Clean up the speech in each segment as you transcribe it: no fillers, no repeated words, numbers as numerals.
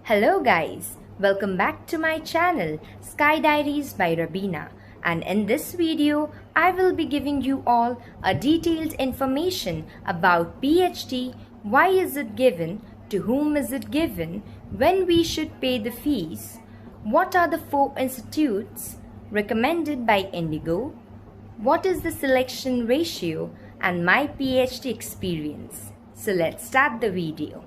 Hello guys, welcome back to my channel Sky Diaries by Rabina, and in this video I will be giving you all a detailed information about PhD, why is it given, to whom is it given, when we should pay the fees, what are the 4 institutes recommended by Indigo, what is the selection ratio, and my PhD experience. So let's start the video.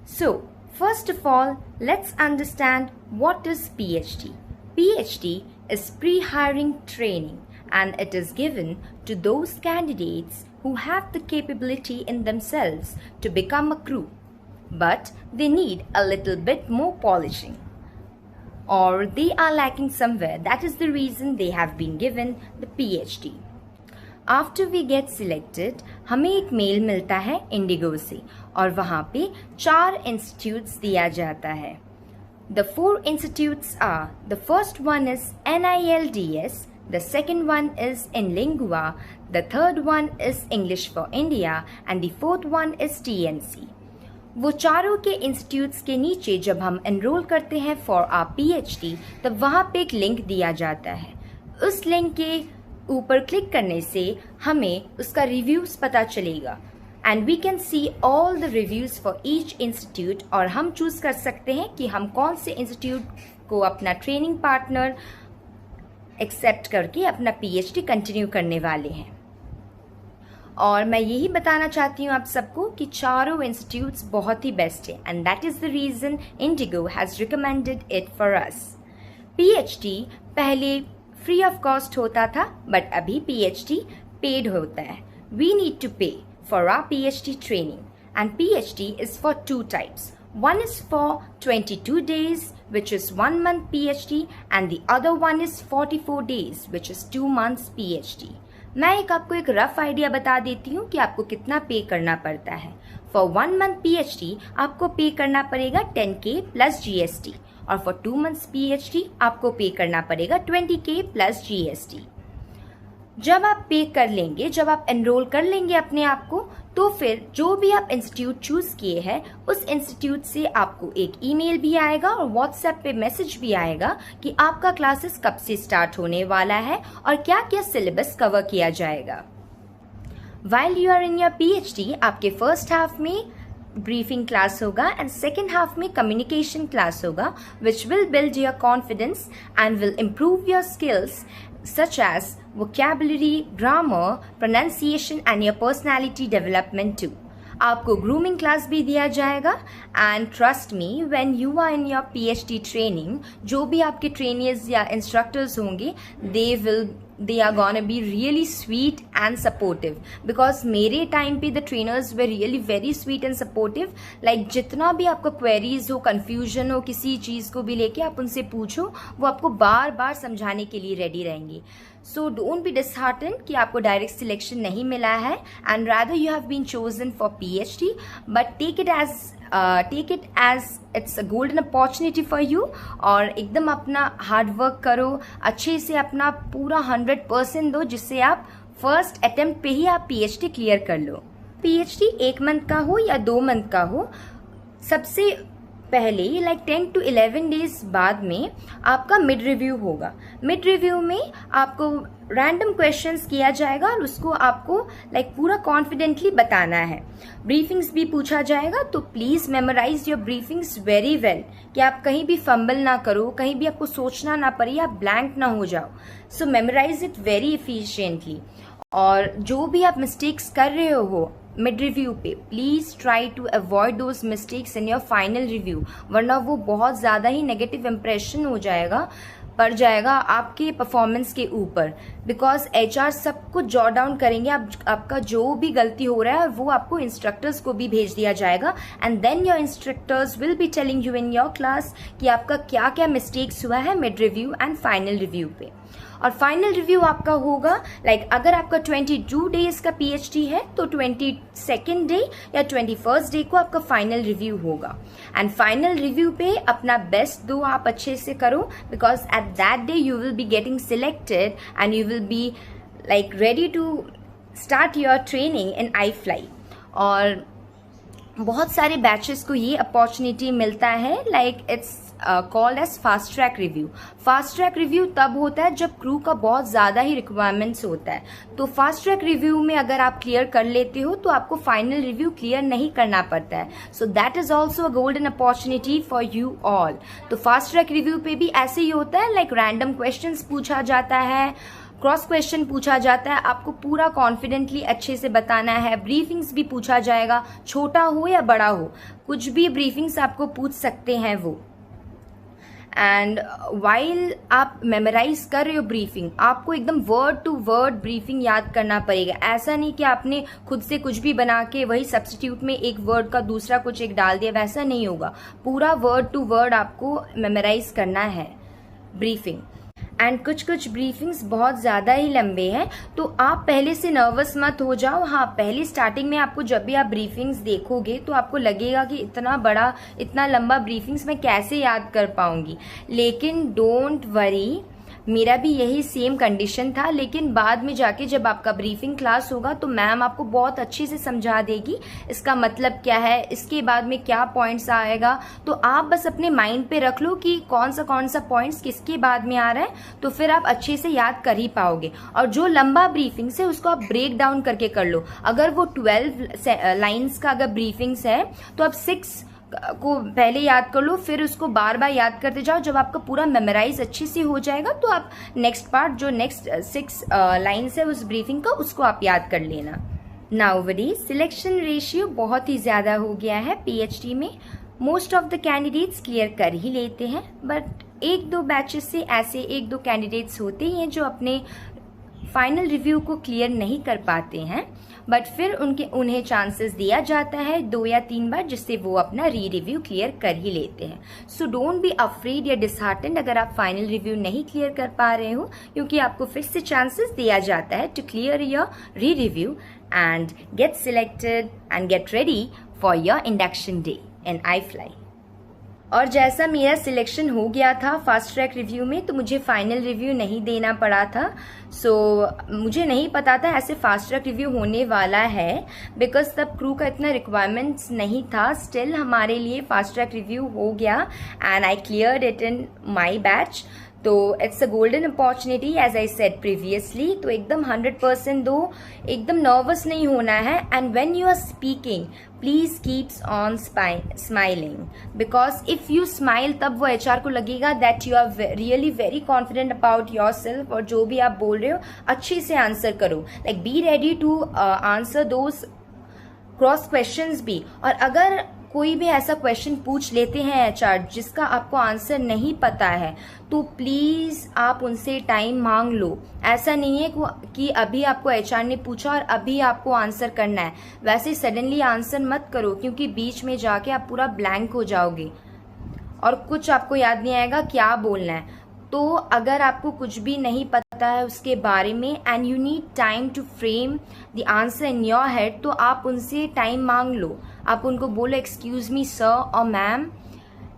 So first of all, let's understand what is PhD. PhD is pre-hiring training, and it is given to those candidates who have the capability in themselves to become a crew, but they need a little bit more polishing, or they are lacking somewhere. That is the reason they have been given the PhD. After we get selected हमें एक mail मिलता है Indigo से और वहाँ पे 4 institutes दिया जाता है. The 4 institutes are, the first one is NILDS, the second one is Inlingua, the third one is English for India and the fourth one is TNC. वो चारों के इंस्टीट्यूट्स के नीचे जब हम एनरोल करते हैं फॉर आवर PhD तब वहाँ पे एक लिंक दिया जाता है. उस लिंक के ऊपर क्लिक करने से हमें उसका रिव्यूज पता चलेगा and we can see all the reviews for each institute, और हम चूज कर सकते हैं कि हम कौन से इंस्टीट्यूट को अपना ट्रेनिंग पार्टनर एक्सेप्ट करके अपना PhD कंटिन्यू करने वाले हैं. और मैं यही बताना चाहती हूँ आप सबको कि चारों इंस्टीट्यूट्स बहुत ही बेस्ट है and that is the reason IndiGo has recommended it for us. PhD पहले फ्री ऑफ कॉस्ट होता था, बट अभी PhD पेड होता है. We need to pay for our PhD training, and PhD is for 2 types. One is for 22 days, which is 1 month PhD, and the other one is 44 days, which is 2 months PhD. मैं आपको एक rough idea बता देती हूँ कि आपको कितना पे करना पड़ता है. फॉर 1 month PhD आपको पे करना पड़ेगा 10K प्लस GST, और फॉर 2 months PhD आपको पे करना पड़ेगा 20K प्लस GST. जब आप पे कर लेंगे, जब आप एनरोल कर लेंगे अपने आप को, तो फिर जो भी आप इंस्टीट्यूट चूज किए हैं उस इंस्टीट्यूट से आपको एक ईमेल भी आएगा और व्हाट्सएप पे मैसेज भी आएगा कि आपका क्लासेस कब से स्टार्ट होने वाला है और क्या क्या सिलेबस कवर किया जाएगा. While you are in your PhD आपके फर्स्ट हाफ में ब्रीफिंग क्लास होगा एंड सेकेंड हाफ में कम्युनिकेशन क्लास होगा, which will build your confidence and will improve your skills such as vocabulary, grammar, pronunciation and your personality development too. आपको grooming class भी दिया जाएगा and trust me, when you are in your PhD training, जो भी आपके trainers या instructors होंगे they are gonna be really sweet and supportive, because मेरे टाइम पे the trainers were really very sweet and supportive. like जितना भी आपको queries हो, confusion हो किसी चीज़ को भी लेके, आप उनसे पूछो, वो आपको बार बार समझाने के लिए रेडी रहेंगे. So don't be disheartened कि आपको डायरेक्ट सिलेक्शन नहीं मिला है, and rather you have been chosen for PhD, but take it as it's a golden opportunity for you. और एकदम अपना हार्ड वर्क करो, अच्छे से अपना पूरा 100% दो, जिससे आप फर्स्ट अटेम्प्ट पे ही आप PhD क्लियर कर लो. PhD 1 मंथ का हो या 2 मंथ का हो, सबसे पहले 10 to 11 डेज बाद में आपका मिड रिव्यू होगा. मिड रिव्यू में आपको रैंडम क्वेश्चंस किया जाएगा और उसको आपको पूरा कॉन्फिडेंटली बताना है. ब्रीफिंग्स भी पूछा जाएगा, तो please memorise your briefings very well, कि आप कहीं भी फंबल ना करो, कहीं भी आपको सोचना ना पड़े, आप ब्लैंक ना हो जाओ. So memorise it very efficiently. और जो भी आप मिस्टेक्स कर रहे हो मिड रिव्यू पे, please try to avoid those mistakes in your final review, वरना वो बहुत ज़्यादा ही नेगेटिव इम्प्रेशन पड़ जाएगा आपके परफॉर्मेंस के ऊपर. बिकॉज HR सब कुछ जॉट डाउन करेंगे, आपका जो भी गलती हो रहा है वो आपको इंस्ट्रक्टर्स को भी भेज दिया जाएगा, and then your instructors will be telling you in your class कि आपका क्या क्या मिस्टेक्स हुआ है mid review and final review पे. और फाइनल रिव्यू आपका होगा अगर आपका 22 डेज का PhD है तो 22nd डे या 21st डे को आपका फाइनल रिव्यू होगा. एंड फाइनल रिव्यू पे अपना बेस्ट दो, आप अच्छे से करो, because at that day you will be getting selected and you will be ready to start your training in iFly. और बहुत सारे बैचेस को ये अपॉर्चुनिटी मिलता है, like it's called as fast track review. Fast track review तब होता है जब क्रू का बहुत ज़्यादा ही रिक्वायरमेंट्स होता है। तो फास्ट ट्रैक रिव्यू में अगर आप क्लियर कर लेते हो तो आपको फाइनल रिव्यू क्लियर नहीं करना पड़ता है। So that is also a golden opportunity for you all. तो फास्ट ट्रैक रिव्यू पे भी ऐसे ही होता है, लाइक रैंडम क्वेश्चंस पूछा जाता है, क्रॉस क्वेश्चन पूछा जाता है, आपको पूरा कॉन्फिडेंटली अच्छे से बताना है। ब्रीफिंग्स भी पूछा जाएगा, छोटा हो या बड़ा हो, कुछ भी ब्रीफिंग्स आपको पूछ सकते हैं वो। एंड वाइल आप मेमोराइज कर रहे हो ब्रीफिंग, आपको एकदम वर्ड टू वर्ड ब्रीफिंग याद करना पड़ेगा। ऐसा नहीं कि आपने खुद से कुछ भी बना के वही सब्स्टिट्यूट में एक वर्ड का दूसरा कुछ एक डाल दिया, वैसा नहीं होगा। पूरा वर्ड टू वर्ड आपको मेमोराइज करना है ब्रीफिंग। एंड कुछ कुछ ब्रीफिंग्स बहुत ज़्यादा ही लंबे हैं, तो आप पहले से नर्वस मत हो जाओ। हाँ, पहले स्टार्टिंग में आपको जब भी आप ब्रीफिंग्स देखोगे तो आपको लगेगा कि इतना बड़ा इतना लंबा ब्रीफिंग्स मैं कैसे याद कर पाऊंगी, लेकिन डोंट वरी, मेरा भी यही सेम कंडीशन था। लेकिन बाद में जाके जब आपका ब्रीफिंग क्लास होगा तो मैम आपको बहुत अच्छे से समझा देगी इसका मतलब क्या है, इसके बाद में क्या पॉइंट्स आएगा। तो आप बस अपने माइंड पे रख लो कि कौन सा पॉइंट्स किसके बाद में आ रहा है, तो फिर आप अच्छे से याद कर ही पाओगे। और जो लंबा ब्रीफिंग्स है उसको आप ब्रेक डाउन करके कर लो। अगर वो 12 लाइन्स का अगर ब्रीफिंग्स है तो आप 6 को पहले याद कर लो, फिर उसको बार बार याद करते जाओ। जब आपका पूरा मेमोराइज अच्छे से हो जाएगा तो आप नेक्स्ट पार्ट जो नेक्स्ट 6 लाइन्स है उस ब्रीफिंग का, उसको आप याद कर लेना। नाउअडेज सिलेक्शन रेशियो बहुत ही ज़्यादा हो गया है पीएचडी में। Most of the candidates clear कर ही लेते हैं, बट 1-2 बैचेस से ऐसे 1-2 कैंडिडेट्स होते हैं जो अपने फाइनल रिव्यू को क्लियर नहीं कर पाते हैं, बट फिर उन्हें चांसेस दिया जाता है 2 या 3 बार, जिससे वो अपना री रिव्यू क्लियर कर ही लेते हैं। सो डोंट बी अफ्रेड या डिसहार्टेंड अगर आप फाइनल रिव्यू नहीं क्लियर कर पा रहे हो, क्योंकि आपको फिर से चांसेस दिया जाता है टू क्लियर योर री review and get selected and get ready for your induction day in iFly। और जैसा मेरा सिलेक्शन हो गया था फास्ट ट्रैक रिव्यू में, तो मुझे फाइनल रिव्यू नहीं देना पड़ा था। सो मुझे नहीं पता था ऐसे फास्ट ट्रैक रिव्यू होने वाला है, बिकॉज तब क्रू का इतना रिक्वायरमेंट्स नहीं था। स्टिल हमारे लिए फास्ट ट्रैक रिव्यू हो गया and I cleared it in my batch. तो it's a golden opportunity as I said previously. तो एकदम 100% दो, एकदम नर्वस नहीं होना है। And when you are speaking please keeps on smiling, because if you smile तब वो एचआर को लगेगा that you are really very confident about yourself, और जो भी आप बोल रहे हो अच्छे से आंसर करो। Like be ready to answer those cross questions भी। और अगर कोई भी ऐसा क्वेश्चन पूछ लेते हैं एचआर जिसका आपको आंसर नहीं पता है, तो प्लीज आप उनसे टाइम मांग लो। ऐसा नहीं है कि अभी आपको एचआर ने पूछा और अभी आपको आंसर करना है, वैसे सडनली आंसर मत करो, क्योंकि बीच में जाके आप पूरा ब्लैंक हो जाओगे और कुछ आपको याद नहीं आएगा क्या बोलना है। तो अगर आपको कुछ भी नहीं पता है उसके बारे में and you need time to frame the answer in your head, तो आप उनसे टाइम मांग लो। आप उनको बोलो एक्सक्यूज मी सर और ma'am,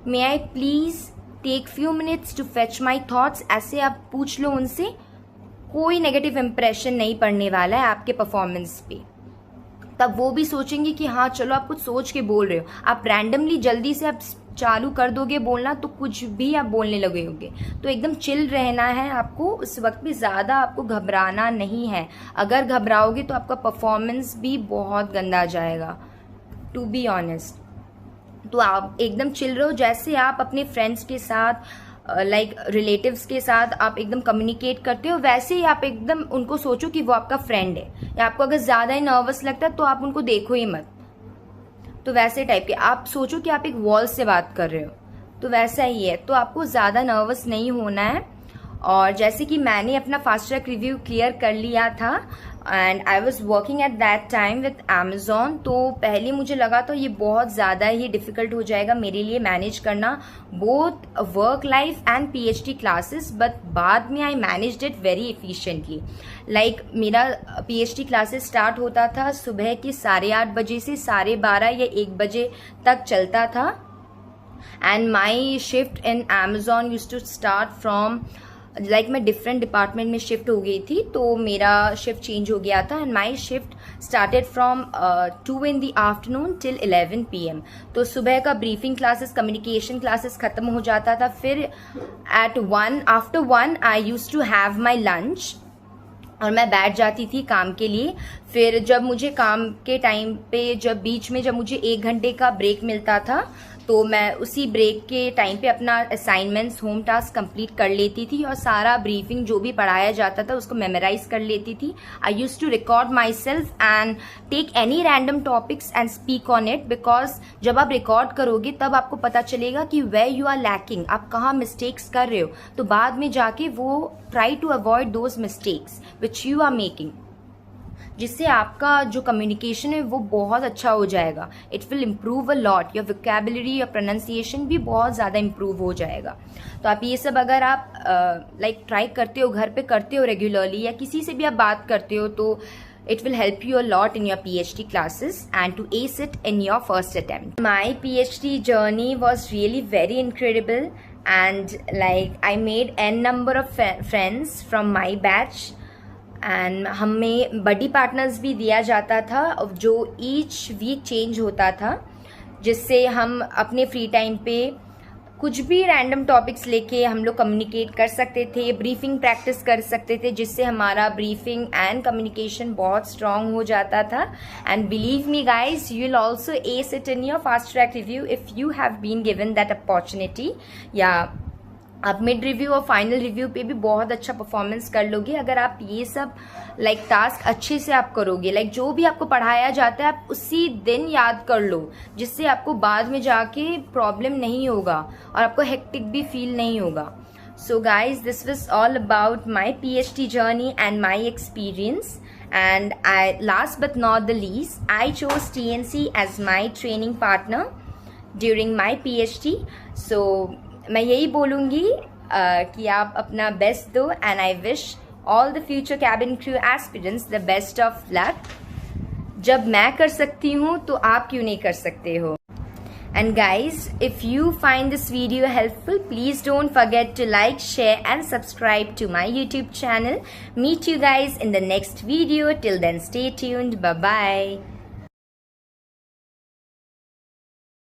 may I please take few minutes to fetch my thoughts. ऐसे आप पूछ लो उनसे, कोई नेगेटिव इम्प्रेशन नहीं पड़ने वाला है आपके परफॉर्मेंस पे। तब वो भी सोचेंगे कि हाँ चलो आप कुछ सोच के बोल रहे हो। आप रैंडमली जल्दी से आप चालू कर दोगे बोलना तो कुछ भी आप बोलने लगोगे। तो एकदम चिल रहना है आपको उस वक्त भी, ज़्यादा आपको घबराना नहीं है। अगर घबराओगे तो आपका परफॉर्मेंस भी बहुत गंदा जाएगा, टू बी ऑनेस्ट। तो आप एकदम चिल रहो, जैसे आप अपने फ्रेंड्स के साथ लाइक रिलेटिव्स के साथ आप एकदम कम्युनिकेट करते हो, वैसे ही आप एकदम उनको सोचो कि वो आपका फ्रेंड है। या आपको अगर ज़्यादा ही नर्वस लगता है तो आप उनको देखो ही मत, तो वैसे टाइप के आप सोचो कि आप एक वॉल से बात कर रहे हो, तो वैसा ही है। तो आपको ज़्यादा नर्वस नहीं होना है। और जैसे कि मैंने अपना फास्ट ट्रैक रिव्यू क्लियर कर लिया था and I was working at that time with Amazon, तो पहले मुझे लगा तो ये बहुत ज़्यादा ही डिफ़िकल्ट हो जाएगा मेरे लिए मैनेज करना both work life and PhD classes, but बाद में आई managed it very efficiently. Like मेरा पीएचडी क्लासेस स्टार्ट होता था सुबह के 8:30 बजे से 12:30 या 1 बजे तक चलता था, and my shift in Amazon used to start from मैं डिफरेंट डिपार्टमेंट में शिफ्ट हो गई थी, तो मेरा शिफ्ट चेंज हो गया था and my shift started from 2 in the afternoon till 11 PM। तो सुबह का ब्रीफिंग क्लासेस, कम्युनिकेशन क्लासेस ख़त्म हो जाता था, फिर at 1 after 1 I use to have my lunch और मैं बैठ जाती थी काम के लिए। फिर जब मुझे काम के टाइम पे जब बीच में जब मुझे 1 घंटे का ब्रेक मिलता था, तो मैं उसी ब्रेक के टाइम पे अपना असाइनमेंट्स, होम टास्क कंप्लीट कर लेती थी और सारा ब्रीफिंग जो भी पढ़ाया जाता था उसको मेमोराइज कर लेती थी। I use to record myself and take any random topics and speak on it, because जब आप रिकॉर्ड करोगे तब आपको पता चलेगा कि वेयर यू आर लैकिंग, आप कहाँ मिस्टेक्स कर रहे हो, तो बाद में जाके वो try to avoid those mistakes which you are making, जिससे आपका जो कम्युनिकेशन है वो बहुत अच्छा हो जाएगा। It will improve a lot, your vocabulary, your pronunciation भी बहुत ज़्यादा इम्प्रूव हो जाएगा। तो आप ये सब अगर आप ट्राई करते हो, घर पे करते हो रेगुलरली, या किसी से भी आप बात करते हो, तो it will help you a lot in your PhD classes and to ace it in your first attempt. My PhD journey was really very incredible and I made n number of friends from my batch and हमें बडी partners भी दिया जाता था जो each week change होता था, जिससे हम अपने फ्री टाइम पे कुछ भी रैंडम टॉपिक्स लेके हम लोग कम्युनिकेट कर सकते थे, ब्रीफिंग प्रैक्टिस कर सकते थे, जिससे हमारा ब्रीफिंग एंड कम्युनिकेशन बहुत स्ट्रांग हो जाता था। And believe me guys, you will also ace it in your fast track review if you have been given that opportunity. या आप मिड रिव्यू और फाइनल रिव्यू पे भी बहुत अच्छा परफॉर्मेंस कर लोगे अगर आप ये सब टास्क अच्छे से आप करोगे। जो भी आपको पढ़ाया जाता है आप उसी दिन याद कर लो, जिससे आपको बाद में जाके प्रॉब्लम नहीं होगा और आपको हेक्टिक भी फील नहीं होगा। So guys, this was all about my PhD journey and my experience. And last but not the least, I chose TNC as my training partner during my PhD. So मैं यही बोलूँगी कि आप अपना best दो and I wish all the future cabin crew aspirants the best of luck. जब मैं कर सकती हूँ तो आप क्यों नहीं कर सकते हो? And guys, if you find this video helpful, please don't forget to like, share and subscribe to my YouTube channel. Meet you guys in the next video. Till then, stay tuned. Bye-bye.